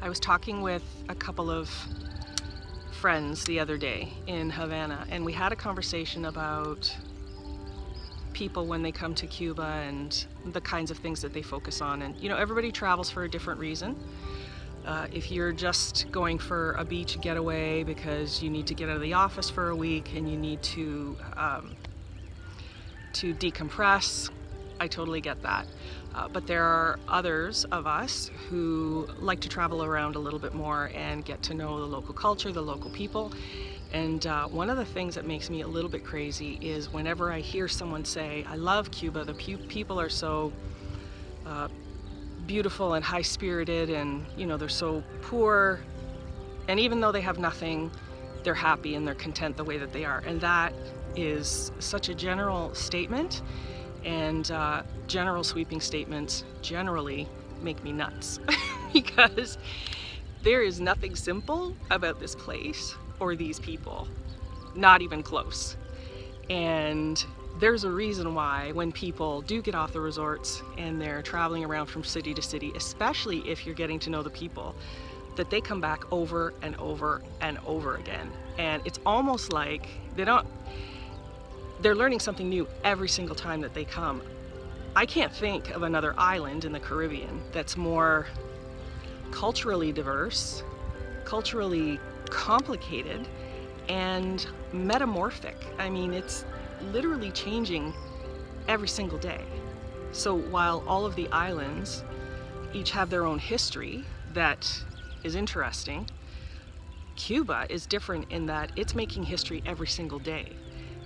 I was talking with a couple of friends the other day in Havana, and we had a conversation about people when they come to Cuba and the kinds of things that they focus on. And everybody travels for a different reason. If you're just going for a beach getaway because you need to get out of the office for a week and you need to decompress, I totally get that. But there are others of us who like to travel around a little bit more and get to know the local culture, the local people. And one of the things that makes me a little bit crazy is whenever I hear someone say, I love Cuba, the people are so beautiful and high-spirited, and they're so poor, and even though they have nothing, they're happy and they're content the way that they are. And that is such a general statement, and general sweeping statements generally make me nuts because there is nothing simple about this place or these people, not even close. And there's a reason why when people do get off the resorts and they're traveling around from city to city, especially if you're getting to know the people, that they come back over and over and over again. And it's almost like they're learning something new every single time that they come. I can't think of another island in the Caribbean that's more culturally diverse, culturally complicated, and metamorphic. I mean, it's literally changing every single day. So while all of the islands each have their own history that is interesting, Cuba is different in that it's making history every single day.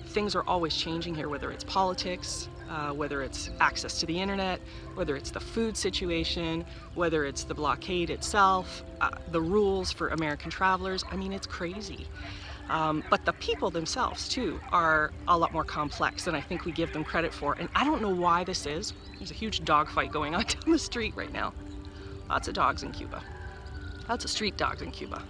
Things are always changing here, whether it's politics, whether it's access to the internet, whether it's the food situation, whether it's the blockade itself, the rules for American travelers. I mean, it's crazy. But the people themselves, too, are a lot more complex than I think we give them credit for. And I don't know why this is. There's a huge dog fight going on down the street right now. Lots of dogs in Cuba. Lots of street dogs in Cuba.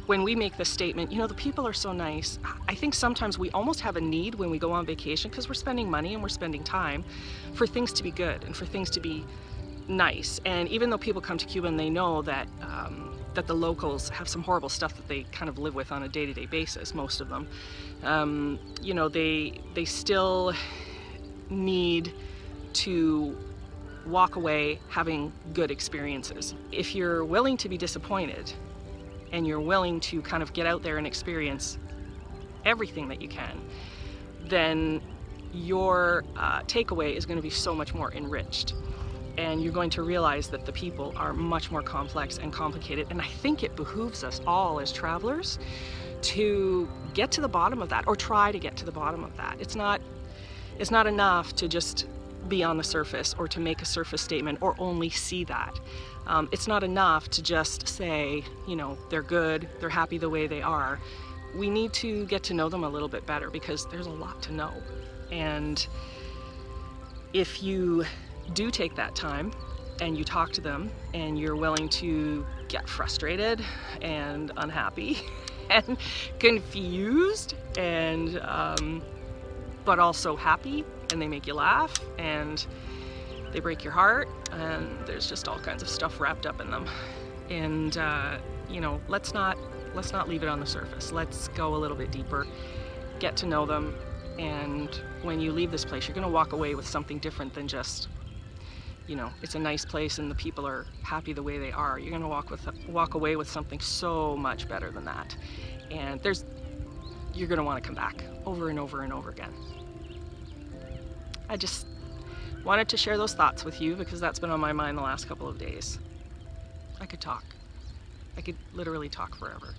When we make this statement, the people are so nice, I think sometimes we almost have a need when we go on vacation, because we're spending money and we're spending time, for things to be good and for things to be nice. And even though people come to Cuba and they know that that the locals have some horrible stuff that they kind of live with on a day-to-day basis, most of them, they still need to walk away having good experiences. If you're willing to be disappointed and you're willing to kind of get out there and experience everything that you can, then your takeaway is going to be so much more enriched. And you're going to realize that the people are much more complex and complicated. And I think it behooves us all as travelers to get to the bottom of that, or try to get to the bottom of that. It's not enough to just be on the surface or to make a surface statement or only see that. It's not enough to just say, they're good, they're happy the way they are. We need to get to know them a little bit better, because there's a lot to know. And if you do take that time and you talk to them and you're willing to get frustrated and unhappy and confused and but also happy, and they make you laugh and they break your heart, and there's just all kinds of stuff wrapped up in them. And let's not leave it on the surface. Let's go a little bit deeper, get to know them, and when you leave this place, you're going to walk away with something different than just it's a nice place and the people are happy the way they are. You're going to walk away with something so much better than that. And you're going to want to come back over and over and over again. I just wanted to share those thoughts with you because that's been on my mind the last couple of days. I could talk. I could literally talk forever.